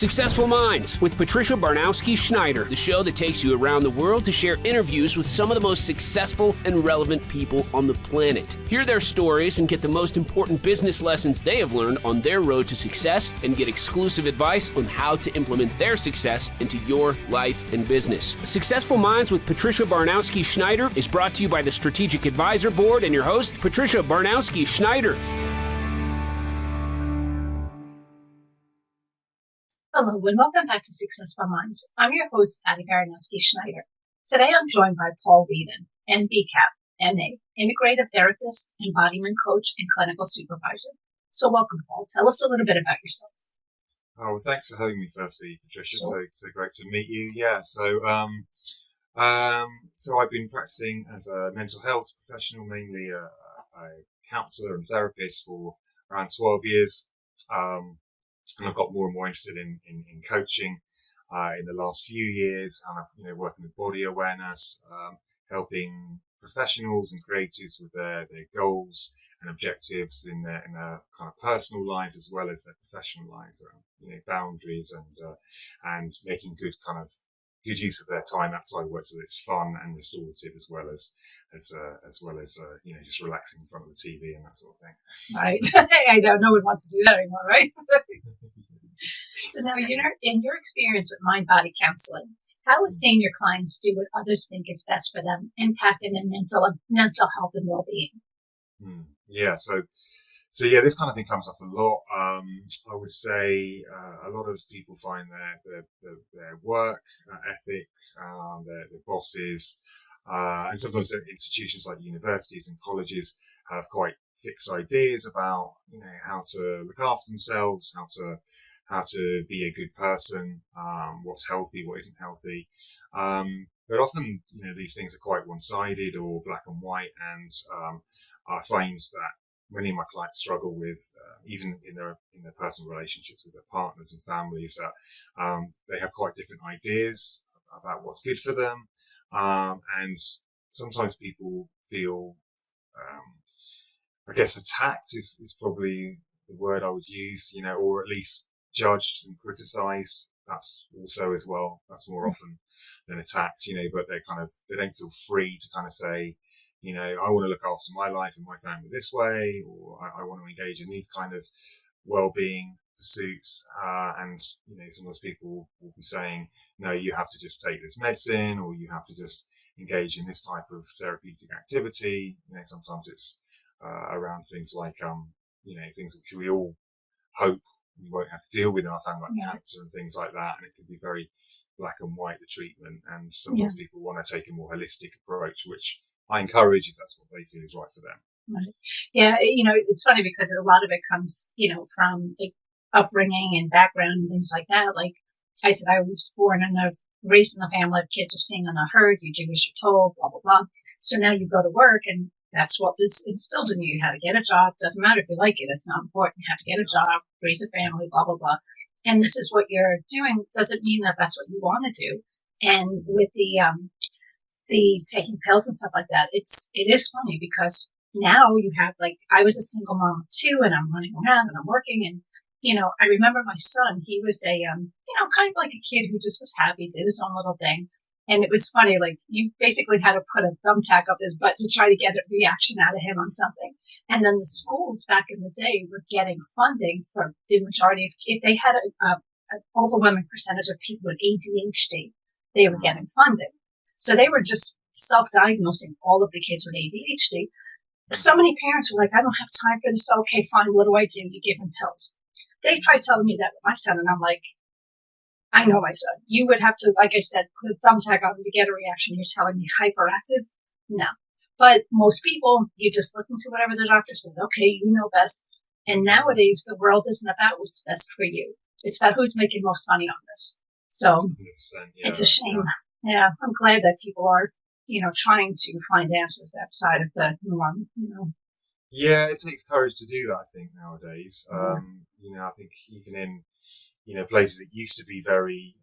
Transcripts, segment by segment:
Successful Minds with Patricia Barnowski-Schneider, the show that takes you around the world to share interviews with some of the most successful and relevant people on the planet. Hear their stories and get the most important business lessons they have learned on their road to success and get exclusive advice on how to implement their success into your life and business. Successful Minds with Patricia Barnowski-Schneider is brought to you by the Strategic Advisor Board and your host, Patricia Barnowski-Schneider. Hello and welcome back to Successful Minds. I'm your host, Patty Barnowski-Schneider. Today I'm joined by Paul Weeden, NBCAP, MA, Integrative Therapist, Embodiment Coach, and Clinical Supervisor. So welcome, Paul. Tell us a little bit about yourself. Oh, well, thanks for having me firstly, Patricia. Sure. So great to meet you. Yeah, so I've been practicing as a mental health professional, mainly a counsellor and therapist for around 12 years. And I've got more and more interested in coaching in the last few years, and I'm working with body awareness, helping professionals and creatives with their goals and objectives in their kind of personal lives as well as their professional lives, around boundaries and making good use of their time outside work so that it's fun and restorative as well as just relaxing in front of the TV and that sort of thing. Right. I know no one wants to do that anymore, right? So now, in your experience with mind-body counseling, how is seeing your clients do what others think is best for them impacting their mental health and well-being? Yeah, so this kind of thing comes up a lot. I would say a lot of people find their work ethic, their bosses, and sometimes institutions like universities and colleges have quite fixed ideas about how to look after themselves, how to be a good person, what's healthy, what isn't healthy. But often, these things are quite one-sided or black and white, and I find that many of my clients struggle with, even in their personal relationships with their partners and families, that they have quite different ideas about what's good for them, and sometimes people feel, I guess, attacked is probably the word I would use, or at least judged and criticised. That's also as well. That's more often than attacked, but they don't feel free to kind of say, I want to look after my life and my family this way, or I want to engage in these kind of well-being pursuits. And sometimes people will be saying, no, you have to just take this medicine, or you have to just engage in this type of therapeutic activity. Sometimes it's around things like, things which we all hope we won't have to deal with in our family, like cancer and things like that. And it can be very black and white, the treatment. And sometimes people want to take a more holistic approach, which I encourage if that's what they feel is right for them. Right. Yeah, it's funny because a lot of it comes, from upbringing and background and things like that. Like I said, I was born and raised in a family of kids are seen and are heard, you do as you're told, blah, blah, blah. So now you go to work and that's what was instilled in you. You had to get a job. Doesn't matter if you like it. It's not important. You have to get a job, raise a family, blah, blah, blah. And this is what you're doing. Doesn't mean that that's what you want to do. And with the taking pills and stuff like that, it is funny because now you have, I was a single mom too, and I'm running around and I'm working. And, I remember my son, he was a, kind of like a kid who just was happy, did his own little thing. And it was funny, you basically had to put a thumbtack up his butt to try to get a reaction out of him on something. And then the schools back in the day were getting funding for the majority of, if they had an overwhelming percentage of people with ADHD, they were getting funding. So they were just self-diagnosing all of the kids with ADHD. So many parents were like, I don't have time for this. Okay, fine. What do? You give him pills. They tried telling me that with my son, and I'm like, I know my son. You would have to, like I said, put a thumbtack on him to get a reaction. You're telling me hyperactive? No. But most people, you just listen to whatever the doctor said. Okay, you know best. And nowadays, the world isn't about what's best for you. It's about who's making most money on this. So it's a shame. Yeah, I'm glad that people are, trying to find answers outside of the norm, Yeah, it takes courage to do that, I think, nowadays. I think even in, places that used to be very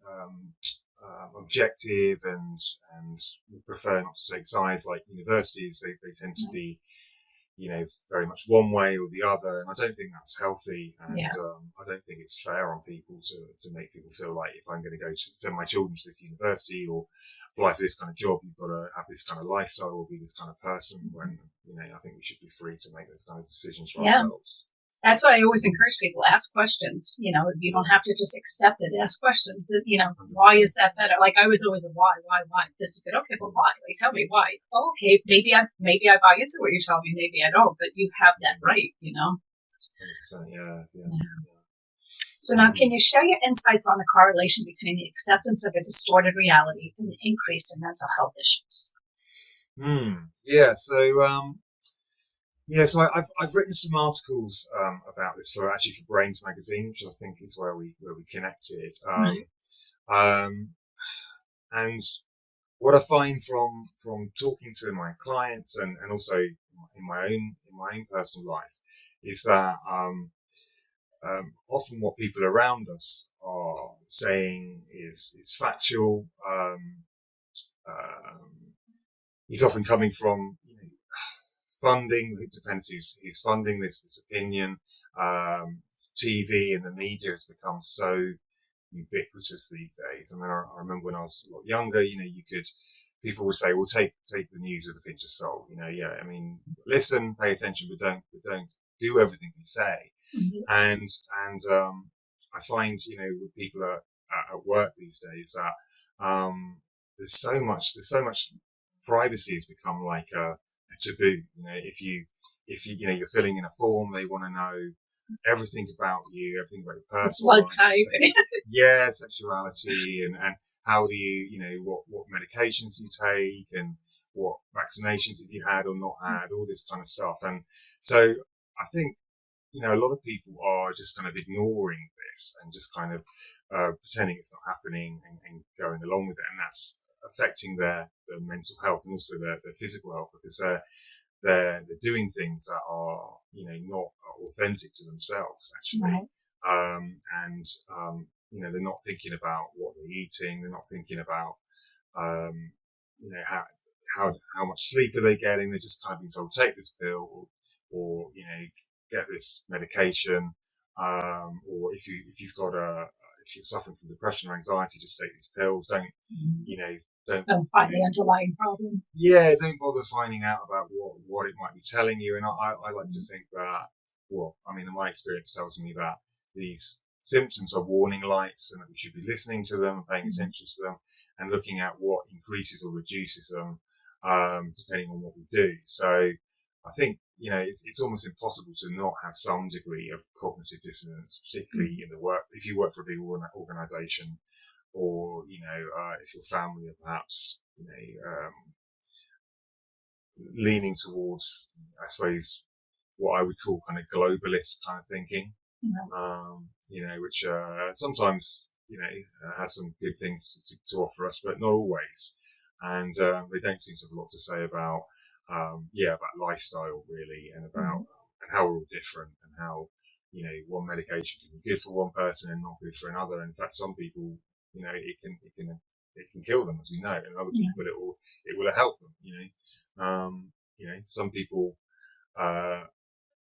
objective and prefer not to take sides, like universities, they tend to be, very much one way or the other. And I don't think that's healthy. And Yeah. I don't think it's fair on people to make people feel like if I'm going to go send my children to this university or apply for this kind of job, you've got to have this kind of lifestyle or be this kind of person, when, I think we should be free to make those kind of decisions for ourselves. That's why I always encourage people, ask questions. You don't have to just accept it. Ask questions. Why is that better? Like, I was always a why. This is good. Okay, but why? Like, tell me why. Oh, okay, maybe I buy into what you're telling me. Maybe I don't, but you have that right, 100%, yeah. So now, can you share your insights on the correlation between the acceptance of a distorted reality and the increase in mental health issues? Yeah. So I've written some articles about this for Brains magazine, which I think is where we connected. And what I find from talking to my clients and also in my own personal life is that often what people around us are saying is factual. He's often coming from funding. It depends who's funding this opinion. TV and the media has become so ubiquitous these days. I mean, I remember when I was a lot younger, people would say, well, take the news with a pinch of salt. Listen, pay attention, but don't do everything we say. Mm-hmm. And I find, with people at work these days that there's so much privacy has become like a taboo. If you're filling in a form, they want to know everything about you, everything about your personal blood life. type. Yeah, sexuality and how do you, what medications you take and what vaccinations have you had or not had, all this kind of stuff. And so I think, a lot of people are just kind of ignoring this and just kind of pretending it's not happening and going along with it. And that's affecting their mental health and also their physical health, because they're doing things that are, not authentic to themselves, actually. Right. They're not thinking about what they're eating. They're not thinking about, how much sleep are they getting. They're just kind of being told, take this pill or get this medication. Or if you're suffering from depression or anxiety, just take these pills. Don't find the underlying problem. Yeah, don't bother finding out about what it might be telling you. And I like to think that, my experience tells me that these symptoms are warning lights and that we should be listening to them and paying attention to them and looking at what increases or reduces them, depending on what we do. So I think, it's almost impossible to not have some degree of cognitive dissonance, particularly in the work. If you work for a big organization, or if your family are perhaps leaning towards, I suppose, what I would call kind of globalist kind of thinking, which sometimes has some good things to offer us, but not always. And they don't seem to have a lot to say about lifestyle really, and about and how we're all different, and how one medication can be good for one person and not good for another. In fact, some people, it can kill them, as we know, and other people it will help them. Some people,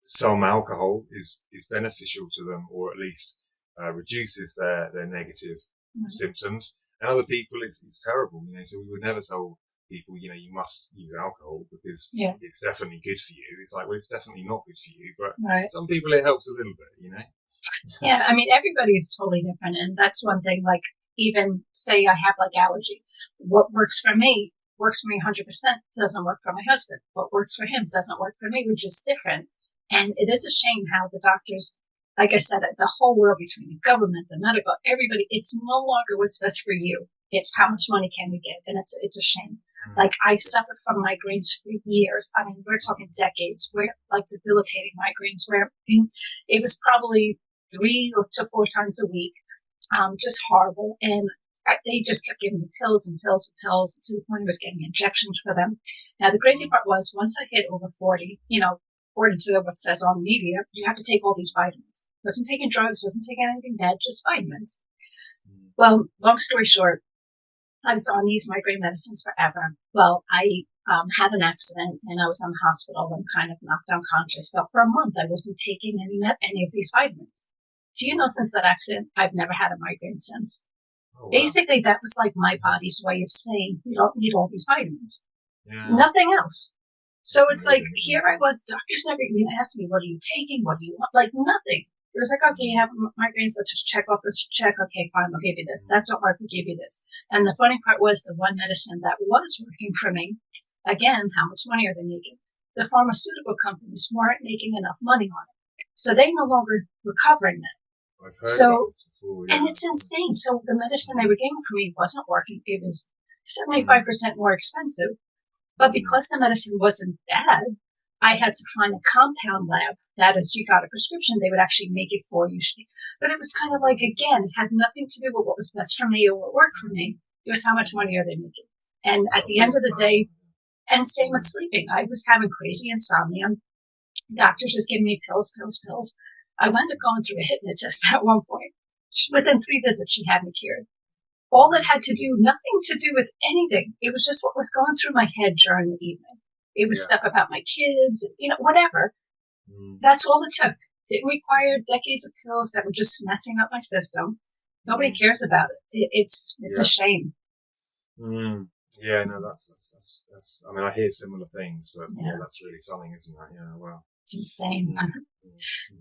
some alcohol is beneficial to them, or at least reduces their negative symptoms, and other people it's terrible. So we would never tell people, you must use alcohol because it's definitely good for you. It's like, well, it's definitely not good for you, but some people it helps a little bit, Yeah, everybody's totally different, and that's one thing. Like, even say I have like allergy, what works for me 100% doesn't work for my husband. What works for him doesn't work for me. We're just different. And it is a shame how the doctors, like I said, the whole world, between the government, the medical, everybody, it's no longer what's best for you. It's how much money can we get. And it's a shame. Like, I suffered from migraines for years. We're talking decades, where like debilitating migraines, where it was probably 3 to 4 times a week. Just horrible. And they just kept giving me pills and pills and pills, to the point I was getting injections for them. Now, the crazy part was, once I hit over 40, according to what says on the media, you have to take all these vitamins. Wasn't taking drugs, wasn't taking anything bad, just vitamins. Well, long story short, I was on these migraine medicines forever. Well, I had an accident, and I was in the hospital and kind of knocked unconscious. So for a month, I wasn't taking any of these vitamins. Do you know, since that accident, I've never had a migraine since. Oh, wow. Basically, that was like my body's way of saying, you don't need all these vitamins. Yeah. Nothing else. So That's it's like, amazing. here I was, doctors never even asked me, what are you taking? What do you want? Like, nothing. It was like, okay, you have migraines, let's just check off this check. Okay, fine, we'll give you this. That don't work, we'll give you this. And the funny part was the one medicine that was working for me, again, how much money are they making? The pharmaceutical companies weren't making enough money on it. So they no longer were covering that. I've heard about this before, yeah. And it's insane. So the medicine they were giving for me wasn't working. It was 75% more expensive. But because the medicine wasn't bad, I had to find a compound lab that as you got a prescription, they would actually make it for you. But it was kind of like, again, it had nothing to do with what was best for me or what worked for me. It was how much money are they making? And at the end of the day, and same with sleeping. I was having crazy insomnia. Doctors just giving me pills. I wound up going through a hypnotist at one point. Within 3 visits, she had me cured. All it had to do, nothing to do with anything. It was just what was going through my head during the evening. It was stuff about my kids, whatever. That's all it took. Didn't require decades of pills that were just messing up my system. Nobody cares about it. It's a shame. Yeah, no, that's. I mean, I hear similar things, but that's really something, isn't it? Yeah, wow. It's insane.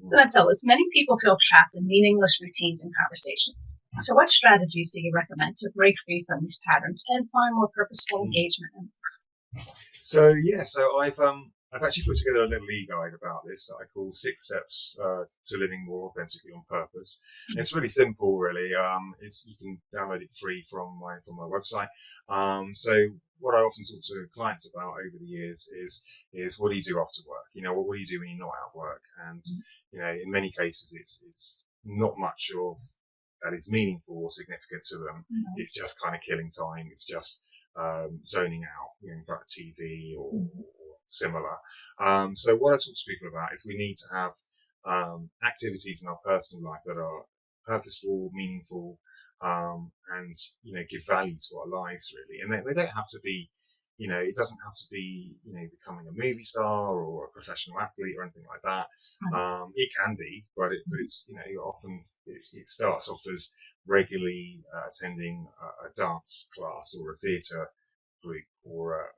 So now tell us, many people feel trapped in meaningless routines and conversations. So what strategies do you recommend to break free from these patterns and find more purposeful engagement in life? So I've actually put together a little e-guide about this that I call 6 Steps to Living More Authentically on Purpose. And it's really simple, really. You can download it free from my website. So what I often talk to clients about over the years is what do you do after work? What do you do when you're not at work? And in many cases, it's not much of that is meaningful or significant to them. It's just kind of killing time. It's just zoning out, in front of TV or similar. So what I talk to people about is we need to have activities in our personal life that are purposeful, meaningful, and give value to our lives, really. And they don't have to be, it doesn't have to be, becoming a movie star or a professional athlete or anything like that. It can be, but it's often it starts off as regularly attending a dance class or a theatre group, or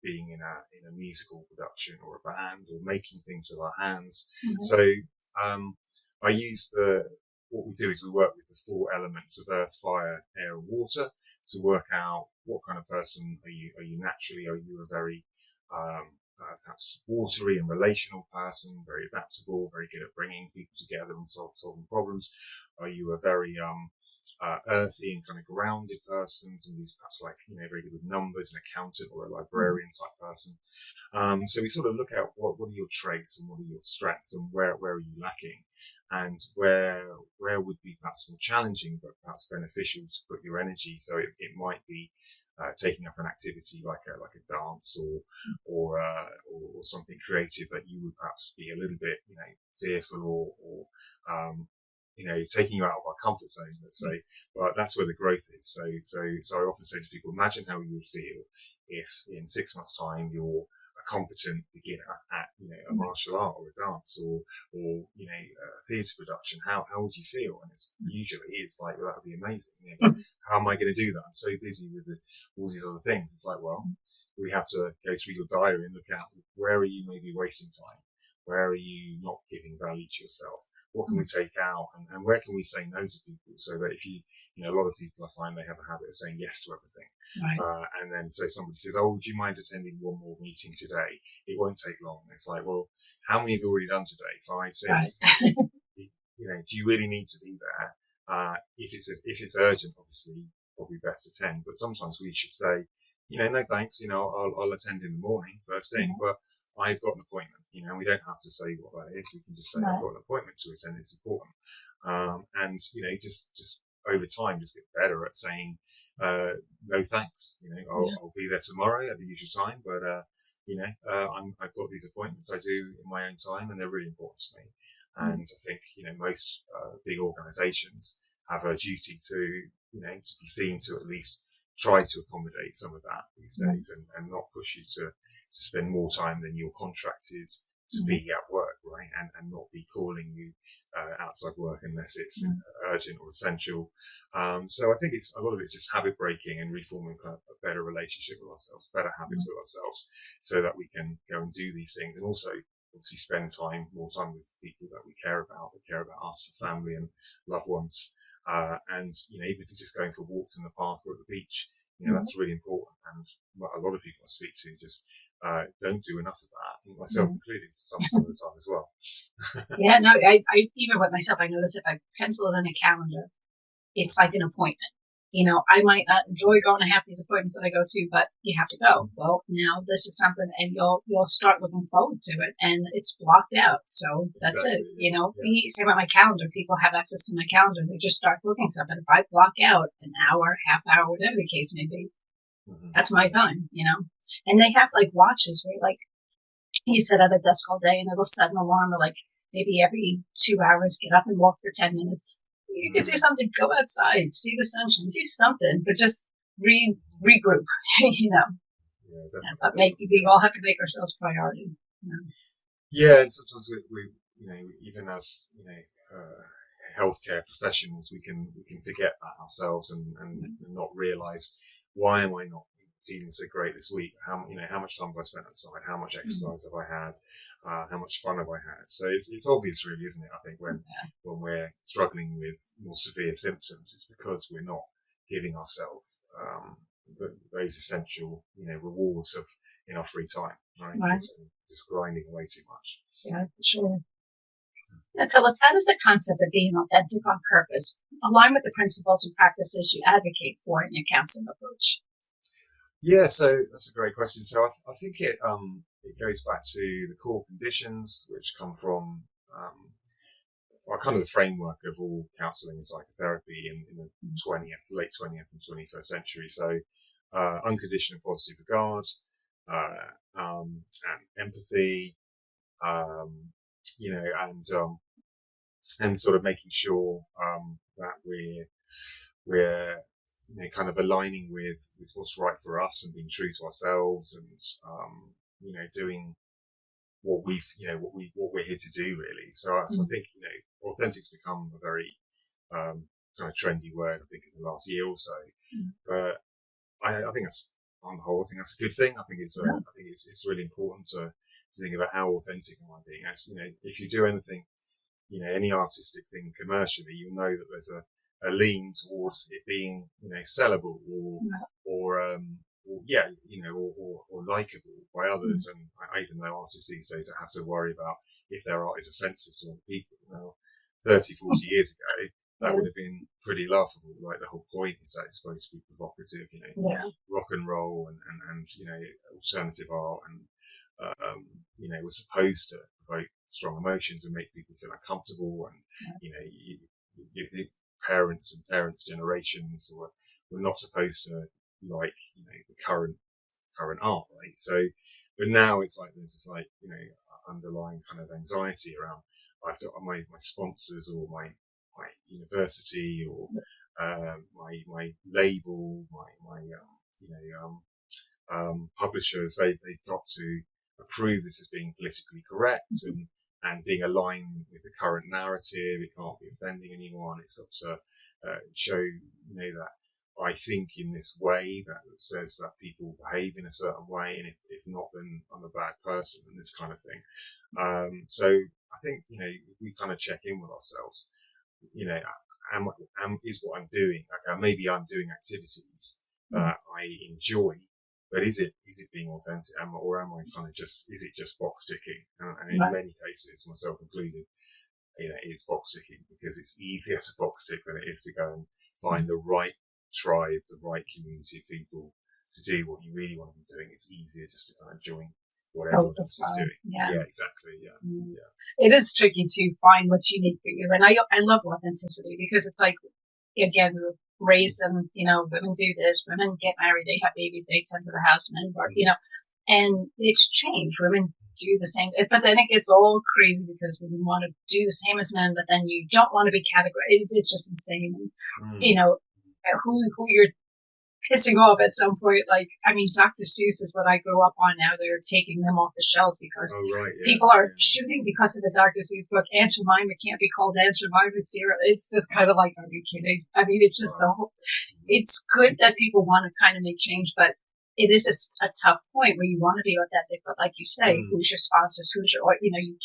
being in a musical production or a band, or making things with our hands. So I use what we do is we work with the 4 elements of earth, fire, air, and water to work out what kind of person are you naturally. Are you a very perhaps watery and relational person, very adaptable, very good at bringing people together and solving problems? Are you a very earthy and kind of grounded person, somebody who's perhaps very good with numbers, an accountant or a librarian type person? So we sort of look at what are your traits and what are your strengths, and where are you lacking, and where would be perhaps more challenging but perhaps beneficial to put your energy. So it might be taking up an activity like a dance or something creative that you would perhaps be a little bit fearful or taking you out of our comfort zone, let's say. But that's where the growth is. So I often say to people, imagine how you would feel if in 6 months' time you're a competent beginner at a martial art or a dance or a theatre production. How would you feel? And it's like, well, that would be amazing. How am I going to do that? I'm so busy with all these other things. It's like, well, we have to go through your diary and look at where are you maybe wasting time, where are you not giving value to yourself. What can we take out, and where can we say no to people, so that if a lot of people, I find they have a habit of saying yes to everything. Right. And then say somebody says, oh, would you mind attending one more meeting today? It won't take long. It's like, well, how many have you already done today? 5, 6? Right. Do you really need to be there? If it's urgent, obviously, probably best attend. But sometimes we should say, no thanks, I'll attend in the morning, first thing, but I've got an appointment, we don't have to say what that is. We can just say, I've got an appointment to attend, it's important. And, just over time, just get better at saying, no thanks, I'll be there tomorrow at the usual time, but, I've got these appointments I do in my own time, and they're really important to me. And I think, most big organizations have a duty to be seen to at least try to accommodate some of that these days, and not push you to spend more time than you're contracted to be at work, right? And not be calling you outside work unless it's urgent or essential. So I think a lot of it's just habit breaking and reforming kind of a better relationship with ourselves, better habits with ourselves, so that we can go and do these things, and also obviously spend more time with people that we care about, us, family and loved ones. And, even if it's just going for walks in the park or at the beach, that's really important. And a lot of people I speak to just don't do enough of that, myself included, some of the time as well. Yeah, no, I even with myself, I notice if I pencil it in a calendar, it's like an appointment. I might not enjoy going to half these appointments that I go to, but you have to go. Well, now this is something, and you'll start looking forward to it, and it's blocked out. So that's exactly it. Same with my calendar. People have access to my calendar. They just start booking stuff. And if I block out an hour, half hour, whatever the case may be, that's my time, And they have like watches where like you sit at a desk all day and it'll set an alarm, or like maybe every 2 hours, get up and walk for 10 minutes. You could do something, go outside, see the sunshine, do something, but just regroup, Yeah, But we all have to make ourselves priority. Yeah, and sometimes we even as healthcare professionals, we can forget that ourselves and not realize, why am I not feeling so great this week? How much time have I spent outside? How much exercise have I had? How much fun have I had? So it's obvious, really, isn't it? I think when we're struggling with more severe symptoms, it's because we're not giving ourselves those essential rewards in our free time, right? Just grinding away too much. Yeah, for sure. Now tell us, how does the concept of being authentic on purpose align with the principles and practices you advocate for in your counseling approach? Yeah, so that's a great question. So I think it goes back to the core conditions, which come from kind of the framework of all counselling and psychotherapy in the late 20th and 21st century. So unconditional positive regard, and empathy, and sort of making sure that we're kind of aligning with what's right for us and being true to ourselves, and doing what we're here to do, really. So I think authentic's become a very kind of trendy word, I think, in the last year or so. But I think that's, on the whole, I think that's a good thing. I think it's really important to think about how authentic am I being. As if you do anything, any artistic thing commercially, you'll know that there's a lean towards it being, sellable or likable by others. And I even know artists these days that have to worry about if their art is offensive to other people. Now, 30, 40 years ago, that would have been pretty laughable. Like, the whole point is that it's supposed to be provocative, rock and roll and alternative art, and was supposed to provoke strong emotions and make people feel uncomfortable. And parents' generations were not supposed to like the current art, right? So, but now it's like there's this underlying kind of anxiety around, I've got my sponsors or my university or my label, my publishers, they've got to approve this as being politically correct and being aligned with the current narrative. It can't be offending anyone. It's got to show that I think in this way, that says that people behave in a certain way, and if not, then I'm a bad person, and this kind of thing. So I think we kind of check in with ourselves. Is what I'm doing? Maybe I'm doing activities that I enjoy, but is it being authentic, or am I kind of is it just box ticking? And in many cases, myself included, it is box ticking, because it's easier to box tick than it is to go and find the right tribe, the right community of people to do what you really want to be doing. It's easier just to kind of join what everyone else is doing. Yeah, exactly. Yeah. It is tricky to find what's unique for you, and I love authenticity, because it's like, again, we were raised in, women do this, women get married, they have babies, they tend to the house, men work, and it's changed. Women do the same, but then it gets all crazy because women want to do the same as men, but then you don't want to be categorized. It's just insane. And, who you're pissing off at some point. Like, I mean, Dr. Seuss is what I grew up on. Now they're taking them off the shelves because people are shooting because of the Dr. Seuss book. Aunt Jemima can't be called Aunt Jemima cereal. It's just kind of like, are you kidding? I mean, it's just it's good that people want to kind of make change, but it is a tough point where you want to be authentic, but like you say, who's your sponsors? Who's your, you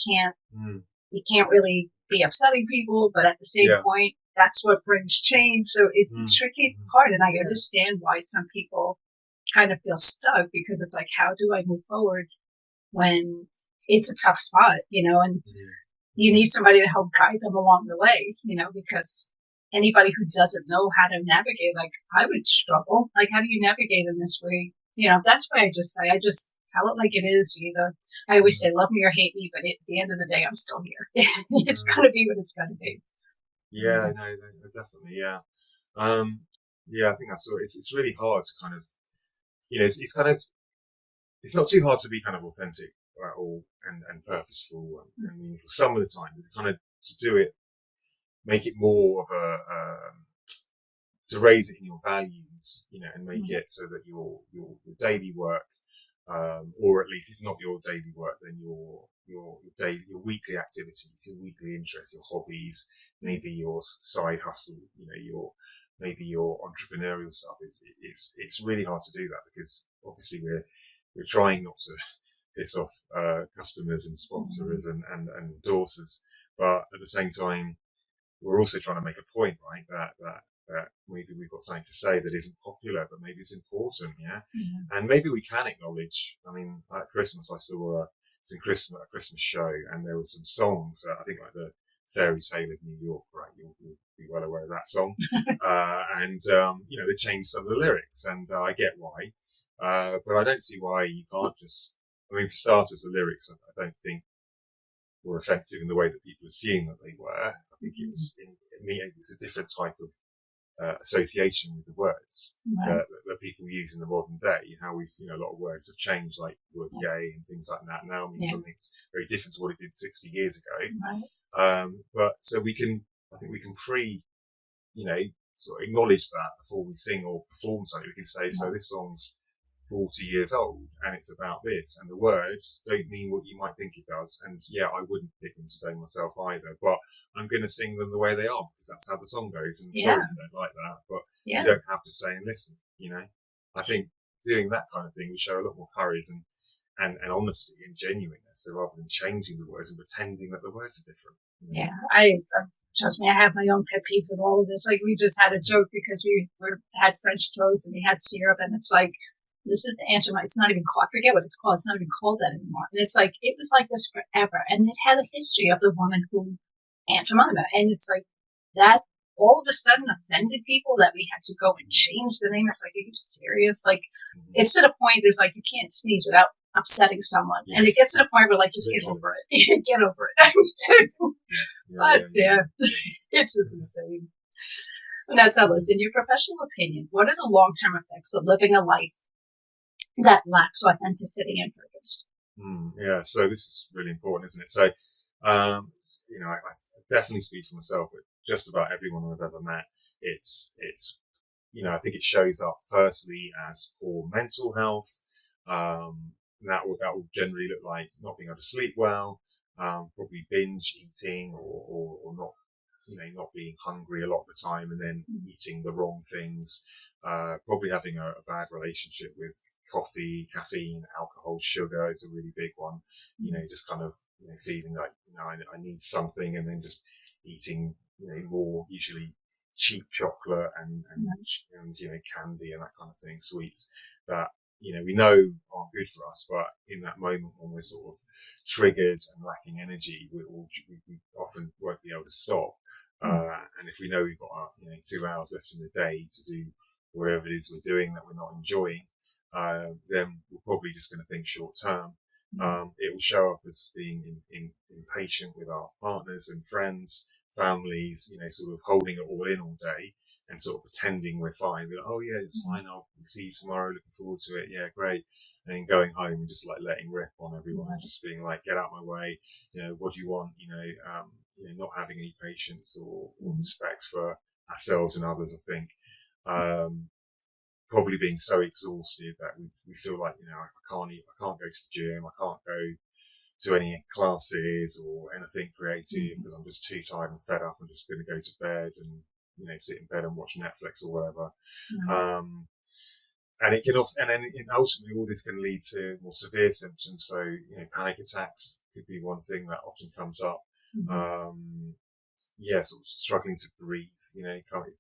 can't really be upsetting people, but at the same point, that's what brings change. So it's a tricky part, and I understand why some people kind of feel stuck, because it's like, how do I move forward when it's a tough spot, and you need somebody to help guide them along the way, because anybody who doesn't know how to navigate, like I would struggle. Like, how do you navigate in this way? That's why I just tell it like it is. I always say, love me or hate me, but at the end of the day, I'm still here. It's going to be what it's going to be. Yeah, no, definitely. Yeah. I think that's, it's really hard to kind of, it's kind of, it's not too hard to be kind of authentic or and purposeful and meaningful some of the time, but kind of to do it, make it more of to raise it in your values, and make it so that your daily work, or at least if not your daily work, then your weekly activities, your weekly interests, your hobbies, maybe your side hustle, maybe your entrepreneurial stuff. It's really hard to do that because obviously we're trying not to piss off customers and sponsors and endorsers, but at the same time we're also trying to make a point, right? That maybe we've got something to say that isn't popular, but maybe it's important, and maybe we can acknowledge. I mean, at Christmas I saw a Christmas show, and there were some songs. I think like the Fairy Tale of New York, right? You'll be well aware of that song. And they changed some of the lyrics, and I get why, but I don't see why you can't just. I mean, for starters, the lyrics I don't think were offensive in the way that people assume that they were. I think it was it's a different type of association with the words that people use in the modern day. How we've, a lot of words have changed, like the word gay and things like that now means something very different to what it did 60 years ago. But so I think we can sort of acknowledge that before we sing or perform something. We can say, so this song's 40 years old and it's about this, and the words don't mean what you might think it does, and I wouldn't pick them today myself either, but I'm going to sing them the way they are because that's how the song goes, and sorry if you don't like that, but you don't have to stay and listen. I think doing that kind of thing would show a lot more courage and honesty and genuineness, rather than changing the words and pretending that the words are different. I trust me, I have my own pet peeves with all of this. Like, we just had a joke because we had French toast and we had syrup, and it's like, this is the Aunt Jemima. It's not even called, I forget what it's called. It's not even called that anymore. And it's like, it was like this forever. And it had a history of the woman who, Aunt Jemima. And it's like, that all of a sudden offended people that we had to go and change the name. It's like, are you serious? Like, it's to the point, there's like, you can't sneeze without upsetting someone. And it gets to the point where, like, just get over it. Get over it. But it's just insane. Now tell us, in your professional opinion, what are the long-term effects of living a life that lacks authenticity and purpose? So this is really important, isn't it? So, I definitely speak for myself, but just about everyone I've ever met, it's I think it shows up firstly as poor mental health. That will generally look like not being able to sleep well, probably binge eating or not, not being hungry a lot of the time, and then eating the wrong things. Probably having a bad relationship with coffee, caffeine, alcohol, sugar is a really big one. Just kind of feeling like I need something, and then just eating more usually cheap chocolate and candy and that kind of thing, sweets that we know aren't good for us, but in that moment when we're sort of triggered and lacking energy, we often won't be able to stop. And if we know we've got 2 hours left in the day to do whatever it is we're doing that we're not enjoying, then we're probably just going to think short term. It will show up as being impatient with our partners and friends, families, sort of holding it all in all day and sort of pretending we're fine. We're like, oh yeah, it's fine. I'll see you tomorrow. Looking forward to it. Yeah, great. And then going home and just like letting rip on everyone and just being like, get out of my way. What do you want? Not having any patience or respect for ourselves and others, I think. probably being so exhausted that we feel like, I can't eat, I can't go to the gym, I can't go to any classes or anything creative because I'm just too tired and fed up. I'm just going to go to bed and, sit in bed and watch Netflix or whatever. And it can and then ultimately all this can lead to more severe symptoms. So, panic attacks could be one thing that often comes up. Sort of struggling to breathe.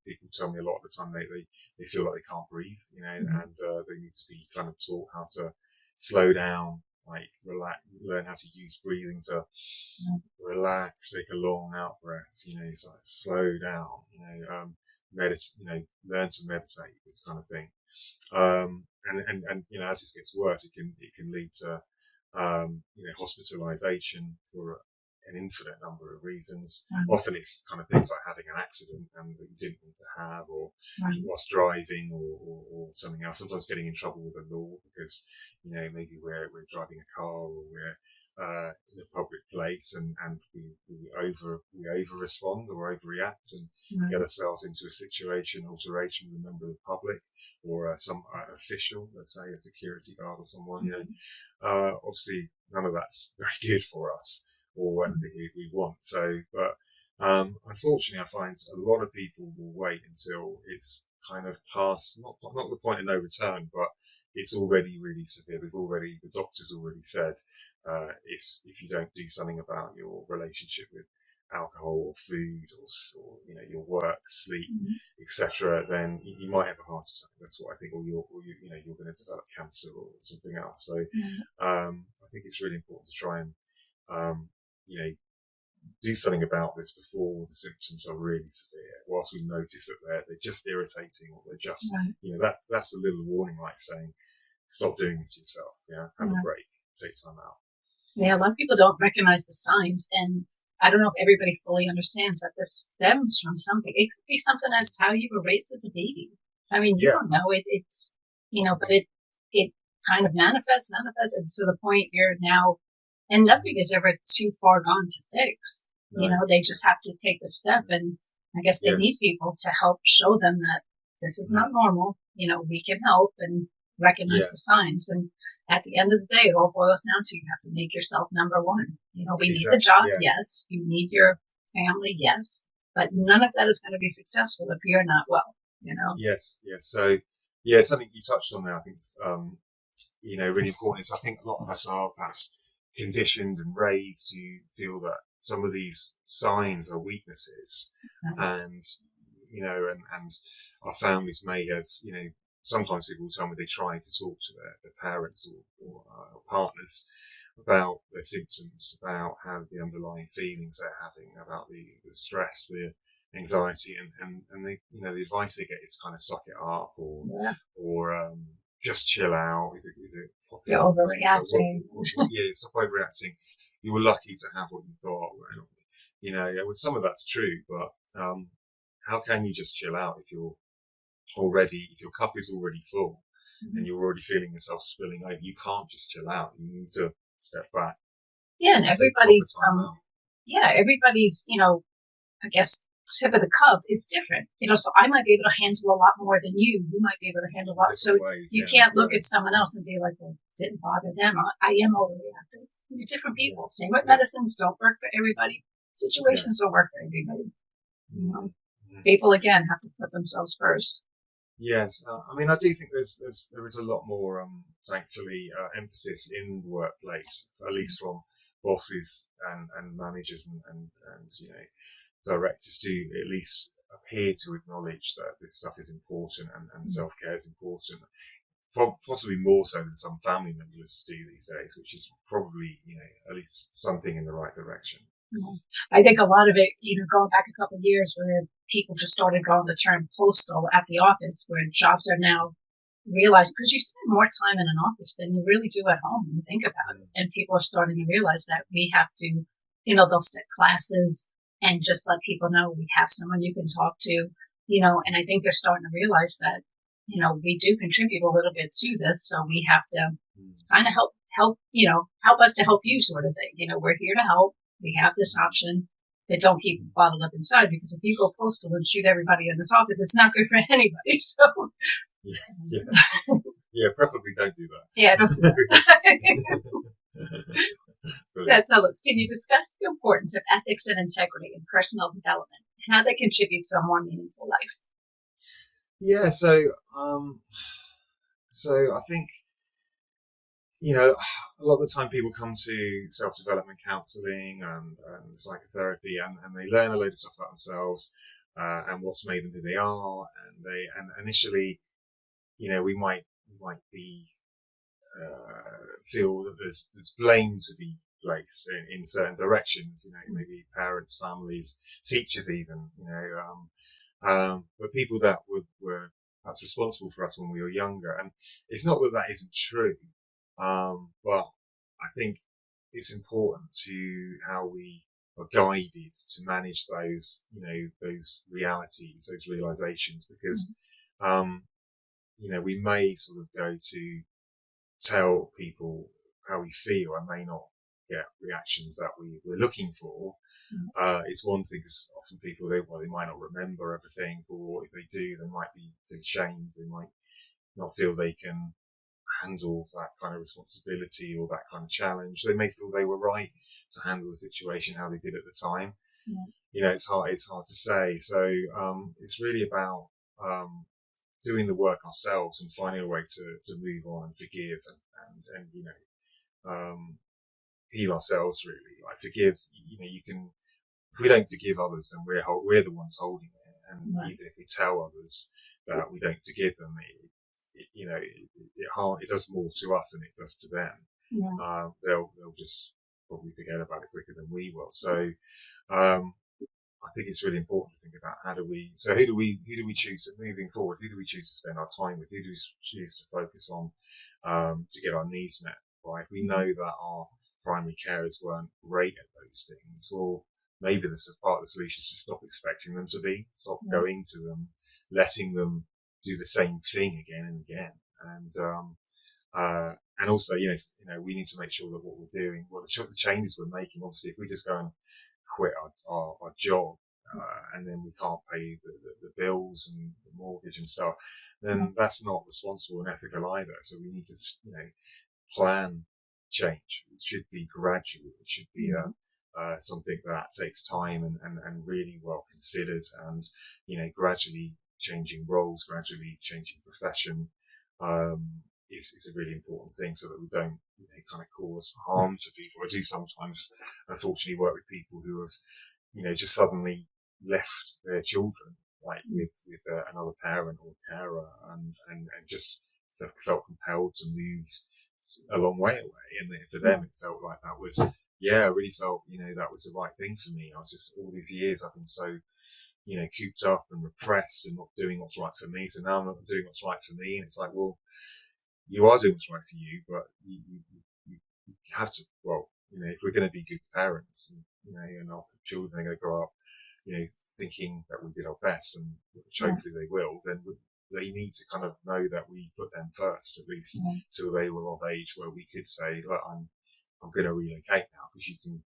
People tell me a lot of the time they feel like they can't breathe, and they need to be kind of taught how to slow down, like relax, learn how to use breathing to relax, take a long out breath, so like slow down, learn to meditate, this kind of thing. And as this gets worse, it can lead to, hospitalization for an infinite number of reasons. Often it's kind of things like having an accident and that you didn't need to have, or whilst driving, or something else. Sometimes getting in trouble with the law because maybe we're driving a car, or we're in a public place and we over respond or overreact and get ourselves into a situation, alteration with a member of the public or some official, let's say a security guard or someone. Obviously none of that's very good for us or anything we want. So, but unfortunately, I find a lot of people will wait until it's kind of past, not the point of no return, but it's already really severe. The doctor's already said, if you don't do something about your relationship with alcohol or food or your work, sleep, etc., then you might have a heart attack. That's what I think, or you're going to develop cancer or something else. So, I think it's really important to try and do something about this before the symptoms are really severe, whilst we notice that they're just irritating, or they're just, that's a little warning light saying, stop doing this to yourself, have a break, take time out. Yeah, a lot of people don't recognize the signs, and I don't know if everybody fully understands that this stems from something. It could be something as how you were raised as a baby. I mean, you don't know it. It's, but it kind of manifests and to the point you're now, and nothing is ever too far gone to fix. They just have to take the step, and I guess they need people to help show them that this is not normal. We can help and recognize the signs. And at the end of the day, it all boils down to you have to make yourself number one. We need the job, yes. You need your family, yes. But none of that is going to be successful if you're not well, Yes. So, something you touched on there, I think is, really important is I think a lot of us are perhaps conditioned and raised to feel that some of these signs are weaknesses, and and our families may have, sometimes people will tell me they try to talk to their parents or partners about their symptoms, about how the underlying feelings they're having, about the stress, the anxiety, and they, the advice they get is kind of suck it up or just chill out. Is it you're overreacting? Stop overreacting. You were lucky to have what you got. Well, some of that's true, but how can you just chill out if your cup is already full and you're already feeling yourself spilling over? You can't just chill out. You need to step back. Yeah, and everybody's I guess tip of the cup is different. So I might be able to handle a lot more than you. You might be able to handle a lot. So you can't look at someone else and be like, well, it didn't bother them. I am overreacting. You're different people. Same with medicines. Don't work for everybody. Situations don't work for everybody. People, again, have to put themselves first. Yes. I do think there is a lot more, thankfully, emphasis in the workplace, at least from bosses and managers and directors to at least appear to acknowledge that this stuff is important and self-care is important, possibly more so than some family members do these days, which is probably, at least something in the right direction. I think a lot of it, going back a couple of years where people just started going the term postal at the office, where jobs are now realizing, because you spend more time in an office than you really do at home when you think about it. And people are starting to realize that we have to, they'll set classes and just let people know we have someone you can talk to, and I think they're starting to realize that, we do contribute a little bit to this. So we have to kind of help us to help you sort of thing. We're here to help. We have this option, but don't keep it bottled up inside, because if you go postal and shoot everybody in this office, it's not good for anybody. So Yeah, preferably don't do that. Yeah. That tells us. Can you discuss the importance of ethics and integrity in personal development and how they contribute to a more meaningful life? Yeah, so I think, you know, a lot of the time people come to self-development counselling and psychotherapy, and they learn a load of stuff about themselves and what's made them who they are, and initially, you know, we might be feel that there's blame to be placed in certain directions, you know, maybe parents, families, teachers even, you know, but people that were perhaps responsible for us when we were younger. And it's not that that isn't true, but I think it's important to how we are guided to manage those, you know, those realities, those realizations, because, you know, we may sort of go to tell people how we feel and may not get reactions that we're looking for. It's one thing, because often people, they might not remember everything, or if they do, they might be ashamed. They might not feel they can handle that kind of responsibility or that kind of challenge. They may feel they were right to handle the situation how they did at the time. You know, it's hard to say. So it's really about doing the work ourselves and finding a way to move on and forgive and you know, heal ourselves, really. Like, forgive, you know, you can, if we don't forgive others, then we're the ones holding it. And even if we tell others that we don't forgive them, you know, it does more to us than it does to them. They'll just probably forget about it quicker than we will. So, I think it's really important to think about who do we choose to, moving forward, who do we choose to spend our time with? Who do we choose to focus on, to get our needs met? Right? We know that our primary carers weren't great at those things. Well, maybe part of the solution is to stop expecting them to be, stop going to them, letting them do the same thing again and again. And also, you know, we need to make sure that what we're doing, the changes we're making, obviously, if we just go and quit our job, and then we can't pay the bills and the mortgage and stuff, then that's not responsible and ethical either. So we need to, you know, plan change. It should be gradual. It should be something that takes time and really well considered, and, you know, gradually changing roles, gradually changing profession, is a really important thing, so that we don't, you know, kind of cause harm to people. I do sometimes, unfortunately, work with people who have, you know, just suddenly left their children, like with another parent or carer, and just felt compelled to move a long way away. And for them, it felt like that was, I really felt, you know, that was the right thing for me. I was just, all these years I've been so, you know, cooped up and repressed and not doing what's right for me. So now I'm not doing what's right for me. And it's like, well, you are doing what's right for you, but you have to, well, you know, if we're going to be good parents, and, you know, and our children are going to grow up, you know, thinking that we did our best, and which hopefully they will, then they need to kind of know that we put them first, at least till they were of age where we could say, look, I'm going to relocate now, because you can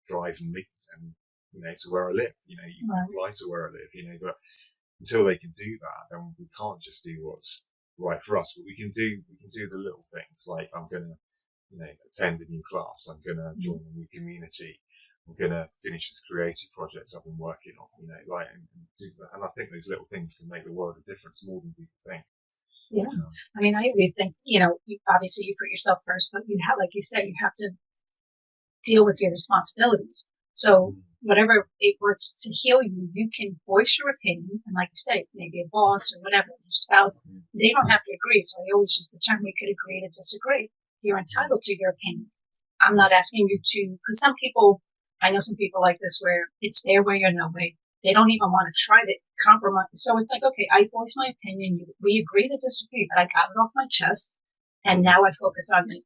drive and meet and, you know, to where I live, you know, you can fly to where I live, you know, but until they can do that, then we can't just do what's right for us, but we can do the little things, like, I'm going to, you know, attend a new class, I'm going to join a new community, I'm going to finish this creative project I've been working on, you know, like, and do that. And I think those little things can make the world a difference more than people think. Yeah. I mean, I always think, you know, obviously you put yourself first, but you have, like you said, you have to deal with your responsibilities. So whatever it works to heal you, you can voice your opinion. And like you say, maybe a boss or whatever, your spouse, they don't have to agree. So I always use the term, we could agree to disagree. You're entitled to your opinion. I'm not asking you to, because I know some people like this where it's their way or no way. They don't even want to try to compromise. So it's like, okay, I voice my opinion. We agree to disagree, but I got it off my chest. And now I focus on me.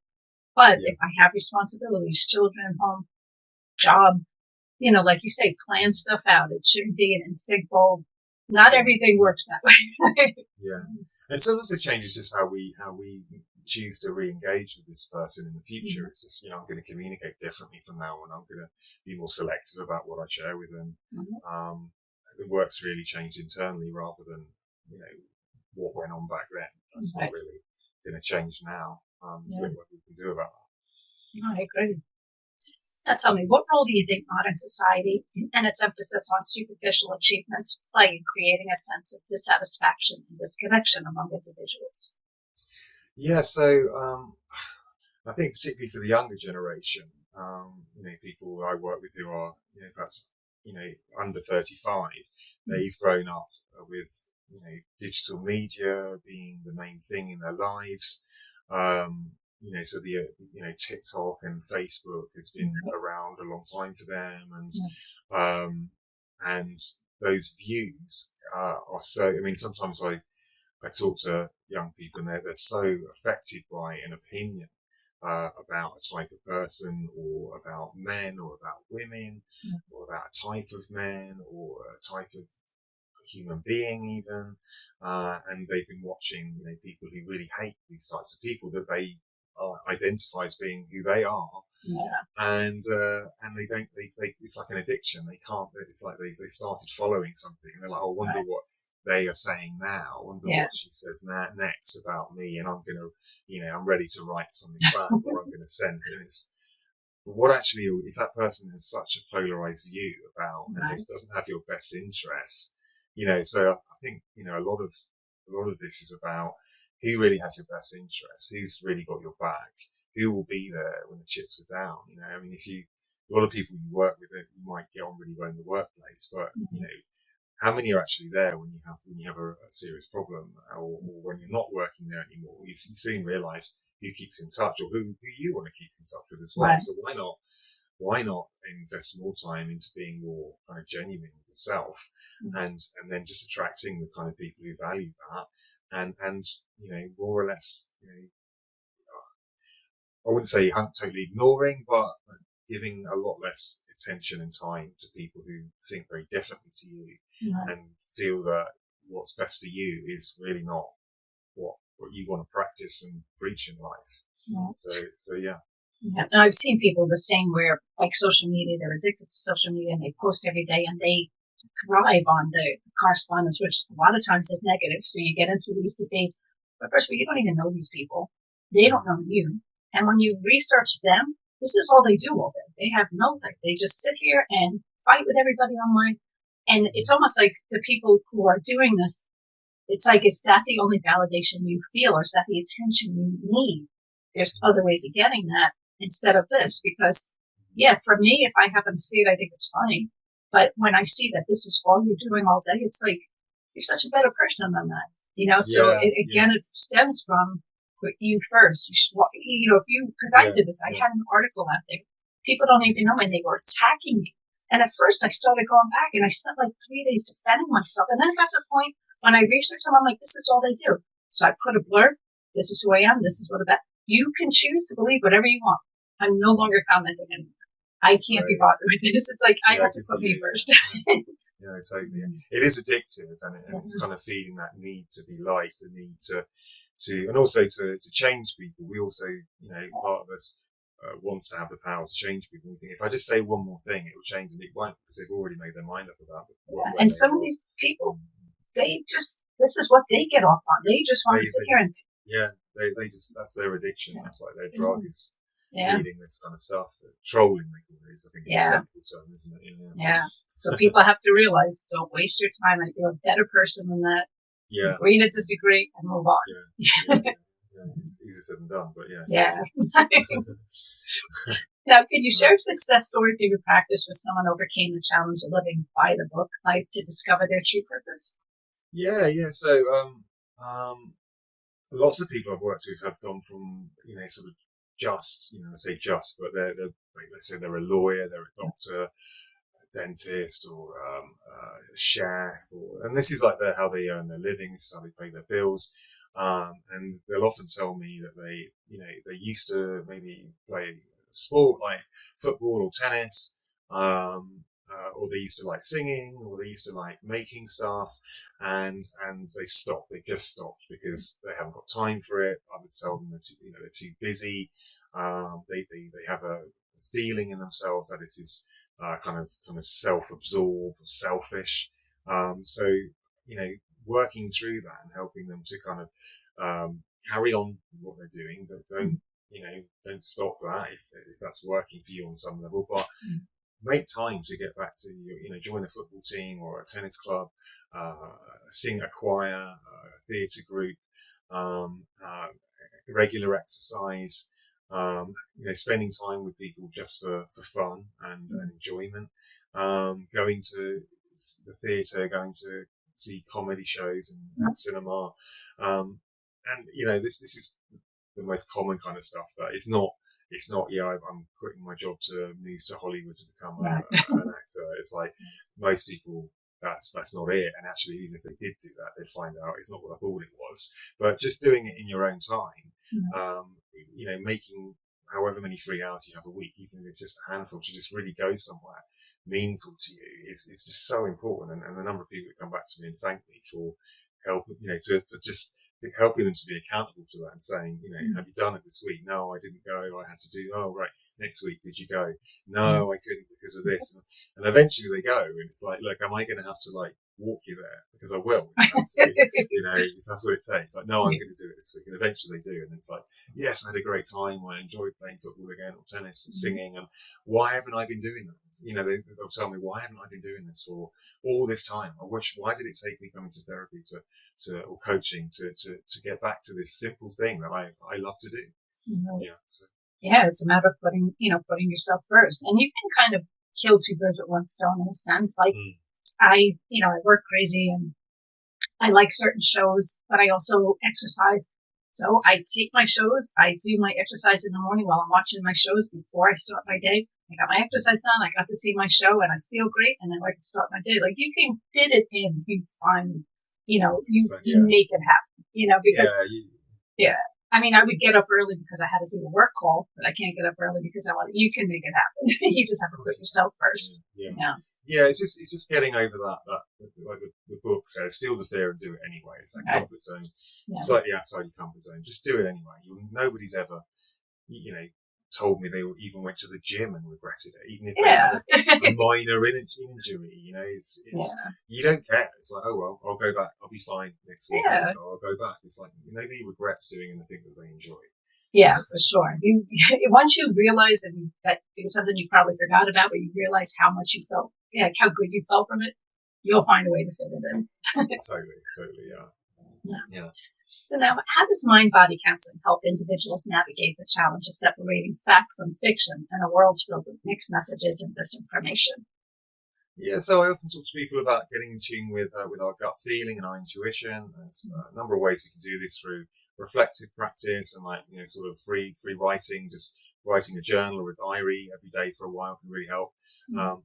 But if I have responsibilities, children, home, job, you know, like you say, plan stuff out. It shouldn't be an instinct bulb. Not everything works that way. Yeah. And sometimes it changes just how we choose to re-engage with this person in the future. It's just, you know, I'm going to communicate differently from now on. I'm going to be more selective about what I share with them. The work's really changed internally rather than, you know, what went on back then. That's not really going to change now. So what we can do about that. No, I agree. Now tell me, what role do you think modern society and its emphasis on superficial achievements play in creating a sense of dissatisfaction and disconnection among individuals? Yeah, so I think particularly for the younger generation, people I work with who are, perhaps, under 35, they've grown up with, digital media being the main thing in their lives. So TikTok and Facebook has been around a long time for them, and those views are so. I mean, sometimes I talk to young people and they're so affected by an opinion about a type of person, or about men, or about women, or about a type of men, or a type of human being even, and they've been watching people who really hate these types of people that they identify as being who they are, and they don't, they it's like an addiction. They can't, it's like they started following something and they're like, I wonder what they are saying now, I wonder what she says next about me, and I'm gonna, I'm ready to write something back, or I'm gonna send it. And it's what actually, if that person has such a polarized view about, and this doesn't have your best interests, so I think, a lot of this is about who really has your best interests, who's really got your back, who will be there when the chips are down. I mean, a lot of people you work with, you might get on really well in the workplace, but, how many are actually there when you have a serious problem, or when you're not working there anymore? You soon realize who keeps in touch, or who you want to keep in touch with as well. So why not invest more time into being more kind of genuine with yourself, and then just attracting the kind of people who value that, and more or less, I wouldn't say totally ignoring, but giving a lot less attention and time to people who think very differently to you, and feel that what's best for you is really not what you want to practice and preach in life. So yeah. Yeah, and I've seen people the same, where like social media, they're addicted to social media and they post every day and they thrive on the correspondence, which a lot of times is negative. So you get into these debates, but first of all, you don't even know these people. They don't know you. And when you research them, this is all they do all day. They have no life. They just sit here and fight with everybody online. And it's almost like the people who are doing this, it's like, is that the only validation you feel, or is that the attention you need? There's other ways of getting that instead of this, because for me, if I happen to see it, I think it's funny. But when I see that this is all you're doing all day, it's like, you're such a better person than that, so it stems from you first. You should, because I did this, I had an article out there. People don't even know, and they were attacking me. And at first I started going back, and I spent like 3 days defending myself. And then it got to a point when I researched them, I'm like, this is all they do. So I put a blurb. This is who I am. This is what about. You can choose to believe whatever you want. I'm no longer commenting anymore. I can't be bothered with this. It's like, I have to put me first. Yeah, totally. It is addictive, and it's kind of feeding that need to be liked, the need to and also to change people. We also, part of us wants to have the power to change people. We think, if I just say one more thing, it will change, and it won't, because they've already made their mind up about it. And some of these people, this is what they get off on. They just want to sit here and they just, that's their addiction. That's like their drug is reading this kind of stuff. Trolling, they call it. I think it's a technical term, isn't it? Yeah. So people have to realize, don't waste your time, and you're a better person than that. Yeah. Agree to disagree and move on. It's easier said than done, but Now, can you share a success story from your practice where someone overcame the challenge of living by the book, like to discover their true purpose? Yeah. So, lots of people I've worked with have gone from, sort of just, I say just, but they're like, let's say they're a lawyer, they're a doctor, a dentist, or a chef, and this is like how they earn their living, this is how they pay their bills. And they'll often tell me that they used to maybe play sport like football or tennis, or they used to like singing, or they used to like making stuff, and they stopped. They just stopped because they haven't got time for it. Others tell them they're too busy. They have a feeling in themselves that this is kind of self-absorbed or selfish. So working through that and helping them to kind of carry on what they're doing, but don't stop that if that's working for you on some level, but make time to get back to join a football team or a tennis club, sing a choir, a theatre group, regular exercise, spending time with people just for fun and enjoyment, going to the theatre, going to see comedy shows and cinema, and this is the most common kind of stuff that it's not I'm quitting my job to move to Hollywood to become an actor. It's like most people that's not it, and actually even if they did do that, they'd find out it's not what I thought it was. But just doing it in your own time, making however many free hours you have a week, even if it's just a handful, to just really go somewhere meaningful to you is just so important. And the number of people that come back to me and thank me for help, for just helping them to be accountable to that and saying, have you done it this week? No, I didn't go. I had to do, oh, right. Next week, did you go? No, I couldn't because of this. And eventually they go, and it's like, look, am I going to have to walk you there? Because I will. That's what it takes. Like, no, I'm going to do it this week. And eventually they do. And it's like, yes, I had a great time. I enjoyed playing football again, or tennis, and singing. And why haven't I been doing that? They'll tell me, why haven't I been doing this for all this time? Why did it take me coming to therapy or coaching to get back to this simple thing that I love to do? Yeah, it's a matter of putting yourself first. And you can kind of kill two birds with one stone in a sense. I work crazy and I like certain shows, but I also exercise. So I take my shows, I do my exercise in the morning while I'm watching my shows before I start my day. I got my exercise done, I got to see my show, and I feel great, and then I can start my day. Like, you can fit it in, you find, you make it happen, because, I mean, I would get up early because I had to do a work call, but I can't get up early because you can make it happen. You just have to put yourself first. Yeah, it's just getting over that like the book says, feel the fear and do it anyway. It's that comfort zone, slightly outside your comfort zone. Just do it anyway. Nobody's ever, told me they even went to the gym and regretted it, even if they had a minor injury. It's you don't care. It's like, oh well, I'll go back. I'll be fine next week. Or I'll go back. It's like nobody regrets doing anything that they enjoy. Yeah, for sure. Once you realize that it was something you probably forgot about, but you realize how much you felt, how good you felt from it, you'll find a way to fit it in. Totally, yeah. So now, how does mind-body counseling help individuals navigate the challenge of separating fact from fiction in a world filled with mixed messages and disinformation? Yeah, so I often talk to people about getting in tune with our gut feeling and our intuition. There's a number of ways we can do this through reflective practice and sort of free writing, just writing a journal or a diary every day for a while can really help.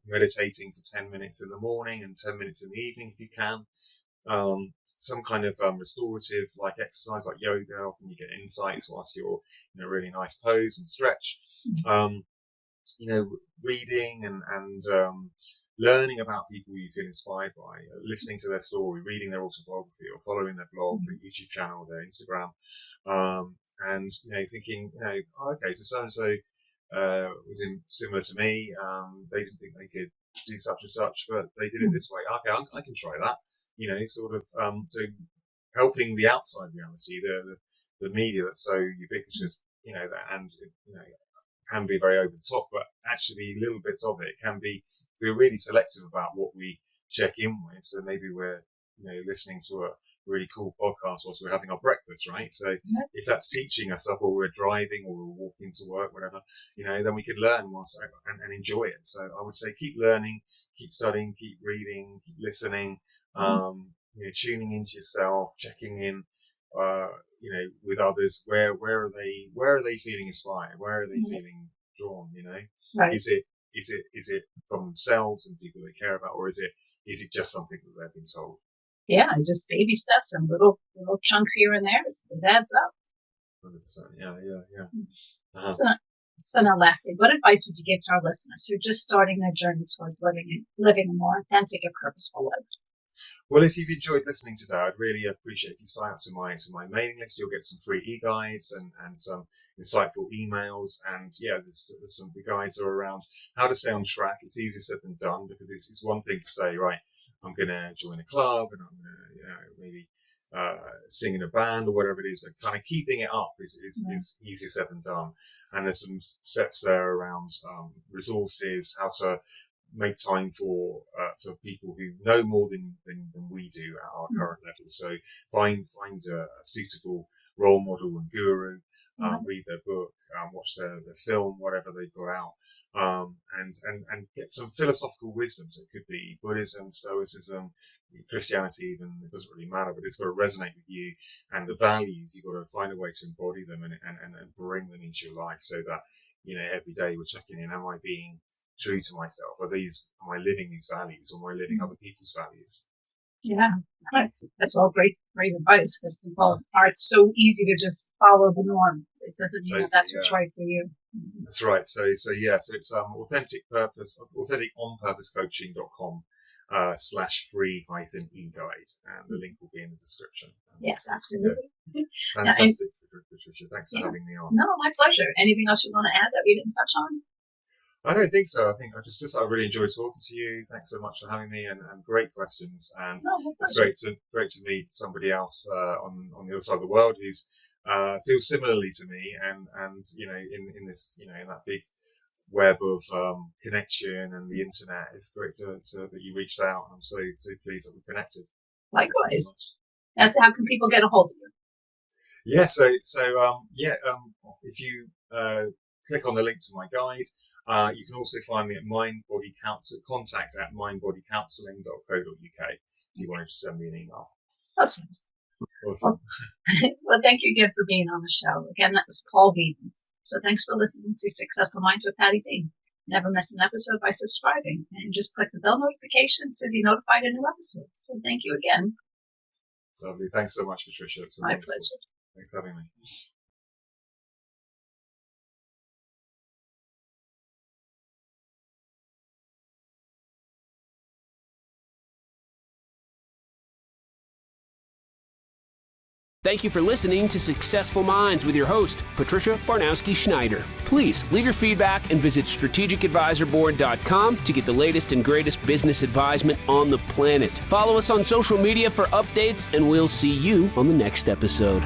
Meditating for 10 minutes in the morning and 10 minutes in the evening if you can. Some kind of restorative exercise like yoga. Often you get insights whilst you're in a really nice pose and stretch. Reading and learning about people you feel inspired by, listening to their story, reading their autobiography, or following their blog, their YouTube channel, their Instagram, and thinking, okay, so and so was similar to me. They didn't think they could do such and such, but they did it this way. Okay, I can try that. So helping the outside reality, the media that's so ubiquitous, can be very over the top, but actually little bits of it can be, we're really selective about what we check in with. So maybe we're, listening to a really cool podcast whilst we're having our breakfast, right? So if that's teaching us stuff, or we're driving, or we're walking to work, whatever, then we could learn and enjoy it. So I would say keep learning, keep studying, keep reading, keep listening, tuning into yourself, checking in, with others. Where are they feeling inspired? Where are they feeling drawn? Right. Is it from themselves and people they care about, or is it just something that they've been told? Yeah, just baby steps and little chunks here and there. It adds up. 100%. Yeah. Uh-huh. So now, lastly, what advice would you give to our listeners who are just starting their journey towards living a more authentic and purposeful life? Well, if you've enjoyed listening today, I'd really appreciate if you sign up to my mailing list. You'll get some free e-guides and some insightful emails. And there's some of the guides are around how to stay on track. It's easier said than done, because it's one thing to say, right, I'm going to join a club and I'm going to, maybe sing in a band or whatever it is, but kind of keeping it up is easier said than done. And there's some steps there around resources, how to make time for people who know more than we do at our current level. So find a suitable role model and guru, read their book, watch their film, whatever they've got out, and get some philosophical wisdom. So it could be Buddhism, Stoicism, Christianity, even, it doesn't really matter, but it's got to resonate with you, and the values, you've got to find a way to embody them and bring them into your life, so that, every day we're checking in, am I being true to myself? Am I living these values, or am I living other people's values? Yeah, that's all great advice, because people are so easy to just follow the norm. It doesn't mean that that's what's right for you. That's right. So it's authentic-on-purpose-coaching.com /free-e guide, and the link will be in the description. Yes, absolutely. Yeah. Fantastic, Patricia. Thanks for having me on. No, my pleasure. Anything else you want to add that we didn't touch on? I don't think so. I think I really enjoyed talking to you. Thanks so much for having me, and great questions. And it's great to meet somebody else on the other side of the world who's feels similarly to me, and in this in that big web of connection and the internet. It's great that you reached out. I'm so pleased that we're connected. Likewise. That's how can people get a hold of you? Yeah. If you click on the link to my guide, you can also find me at contact at mindbodycounselling.co.uk if you wanted to send me an email. Awesome. Well, thank you again for being on the show. Again, that was Paul Weeden. So thanks for listening to Successful Minds with Patty B. Never miss an episode by subscribing, and just click the bell notification to be notified of new episodes. So thank you again. Lovely. Thanks so much, Patricia. It's been my wonderful. pleasure. Thanks for having me. Thank you for listening to Successful Minds with your host, Patricia Barnowski-Schneider. Please leave your feedback and visit strategicadvisorboard.com to get the latest and greatest business advisement on the planet. Follow us on social media for updates, and we'll see you on the next episode.